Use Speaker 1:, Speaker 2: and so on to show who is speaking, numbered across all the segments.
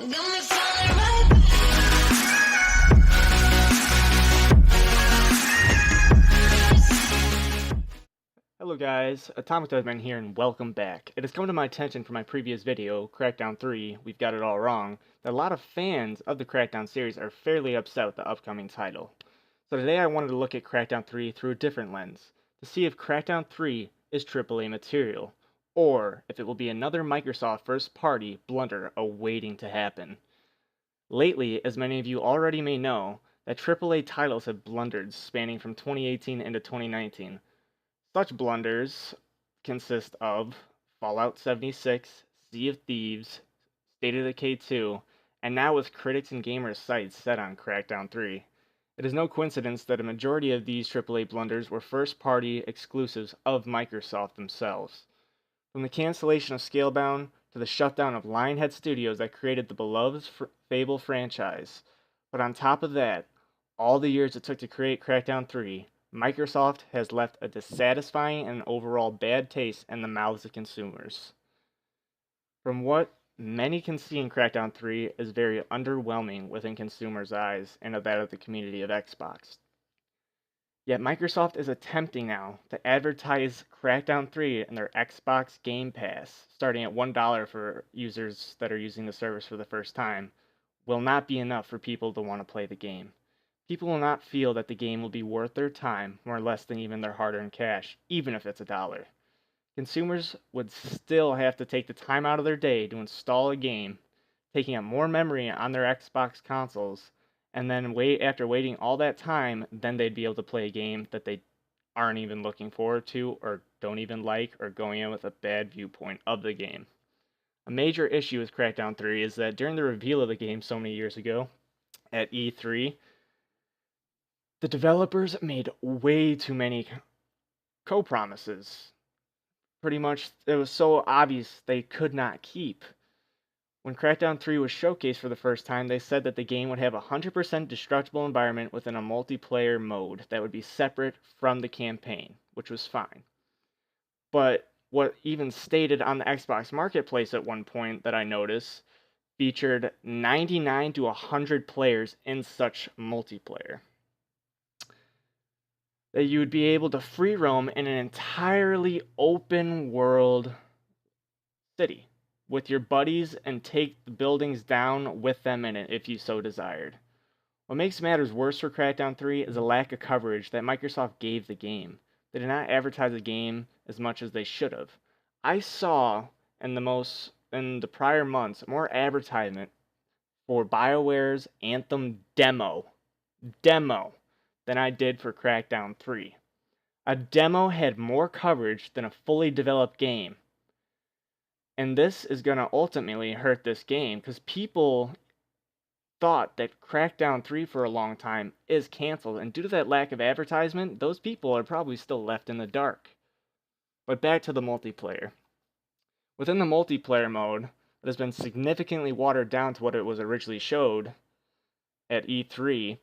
Speaker 1: Hello guys, Atomic Deadman here and welcome back. It has come to my attention from my previous video, Crackdown 3, We've Got It All Wrong, that a lot of fans of the Crackdown series are fairly upset with the upcoming title. So today I wanted to look at Crackdown 3 through a different lens, to see if Crackdown 3 is AAA material, or if it will be another Microsoft first-party blunder awaiting to happen. Lately, as many of you already may know, that AAA titles have blundered spanning from 2018 into 2019. Such blunders consist of Fallout 76, Sea of Thieves, State of Decay 2, and now with critics and gamers' sights set on Crackdown 3. It is no coincidence that a majority of these AAA blunders were first-party exclusives of Microsoft themselves. From the cancellation of Scalebound to the shutdown of Lionhead Studios that created the beloved Fable franchise. But on top of that, all the years it took to create Crackdown 3, Microsoft has left a dissatisfying and overall bad taste in the mouths of consumers. From what many can see in Crackdown 3 is very underwhelming within consumers' eyes and of that of the community of Xbox. Yet Microsoft is attempting now to advertise Crackdown 3 in their Xbox Game Pass, starting at $1 for users that are using the service for the first time, will not be enough for people to want to play the game. People will not feel that the game will be worth their time, more or less than even their hard-earned cash, even if it's $1. Consumers would still have to take the time out of their day to install a game, taking up more memory on their Xbox consoles, and then after waiting all that time, then they'd be able to play a game that they aren't even looking forward to, or don't even like, or going in with a bad viewpoint of the game. A major issue with Crackdown 3 is that during the reveal of the game so many years ago, at E3, the developers made way too many co-promises. Pretty much, it was so obvious they could not keep. When Crackdown 3 was showcased for the first time, they said that the game would have a 100% destructible environment within a multiplayer mode that would be separate from the campaign, which was fine. But what even stated on the Xbox Marketplace at one point that I noticed featured 99 to 100 players in such multiplayer. That you would be able to free roam in an entirely open world city with your buddies and take the buildings down with them in it if you so desired. What makes matters worse for Crackdown 3 is a lack of coverage that Microsoft gave the game. They did not advertise the game as much as they should have. I saw in the prior months more advertisement for BioWare's Anthem demo than I did for Crackdown 3. A demo had more coverage than a fully developed game. And this is going to ultimately hurt this game because people thought that Crackdown 3 for a long time is canceled. And due to that lack of advertisement, those people are probably still left in the dark. But back to the multiplayer. Within the multiplayer mode, it has been significantly watered down to what it was originally showed at E3.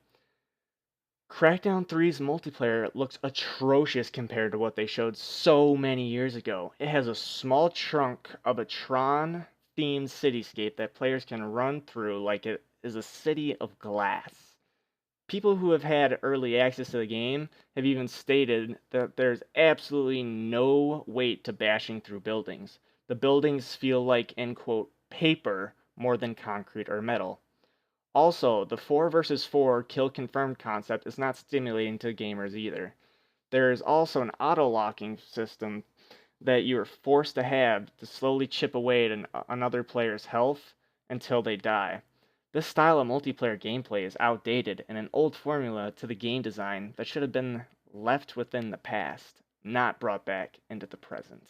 Speaker 1: Crackdown 3's multiplayer looks atrocious compared to what they showed so many years ago. It has a small chunk of a Tron-themed cityscape that players can run through like it is a city of glass. People who have had early access to the game have even stated that there's absolutely no weight to bashing through buildings. The buildings feel like, end quote, paper more than concrete or metal. Also, the 4 versus 4 kill confirmed concept is not stimulating to gamers either. There is also an auto-locking system that you are forced to have to slowly chip away at another player's health until they die. This style of multiplayer gameplay is outdated and an old formula to the game design that should have been left within the past, not brought back into the present.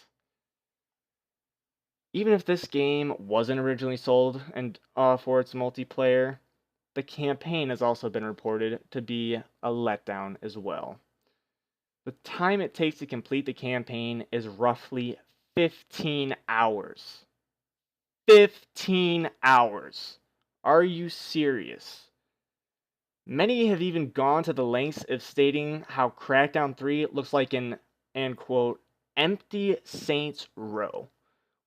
Speaker 1: Even if this game wasn't originally sold and for its multiplayer, the campaign has also been reported to be a letdown as well. The time it takes to complete the campaign is roughly 15 hours. 15 hours! Are you serious? Many have even gone to the lengths of stating how Crackdown 3 looks like an, end quote, empty Saints Row,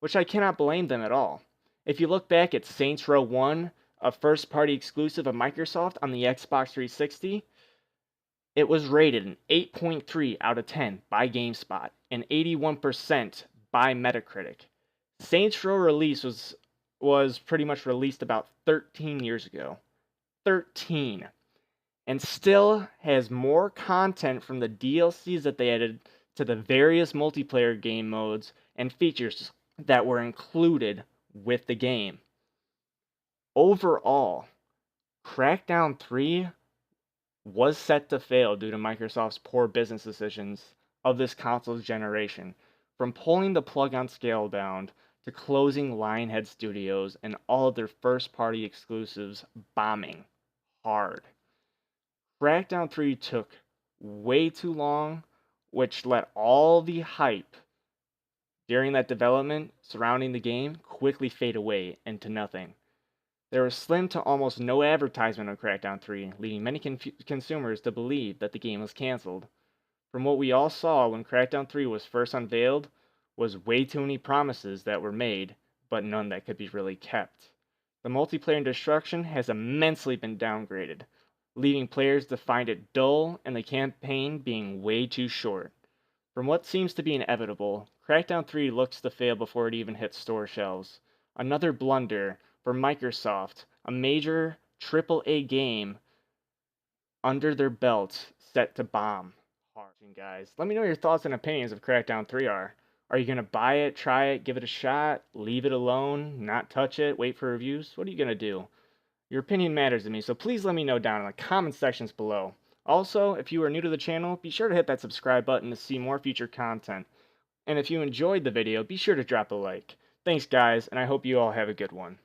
Speaker 1: which I cannot blame them at all. If you look back at Saints Row 1, a first-party exclusive of Microsoft on the Xbox 360, it was rated an 8.3 out of 10 by GameSpot and 81% by Metacritic. Saints Row release was pretty much released about 13 years ago. 13. And still has more content from the DLCs that they added to the various multiplayer game modes and features that were included with the game. Overall, Crackdown 3 was set to fail due to Microsoft's poor business decisions of this console's generation, from pulling the plug on Scalebound to closing Lionhead Studios and all of their first-party exclusives bombing hard. Crackdown 3 took way too long, which let all the hype during that development surrounding the game quickly fade away into nothing. There was slim to almost no advertisement on Crackdown 3, leading many consumers to believe that the game was cancelled. From what we all saw when Crackdown 3 was first unveiled, was way too many promises that were made, but none that could be really kept. The multiplayer and destruction has immensely been downgraded, leaving players to find it dull and the campaign being way too short. From what seems to be inevitable, Crackdown 3 looks to fail before it even hits store shelves. Another blunder for Microsoft, a major AAA game under their belt set to bomb hard. Guys, let me know your thoughts and opinions of Crackdown 3 are. Are you going to buy it, try it, give it a shot, leave it alone, not touch it, wait for reviews? What are you going to do? Your opinion matters to me, so please let me know down in the comment sections below. Also, if you are new to the channel, be sure to hit that subscribe button to see more future content. And if you enjoyed the video, be sure to drop a like. Thanks guys, and I hope you all have a good one.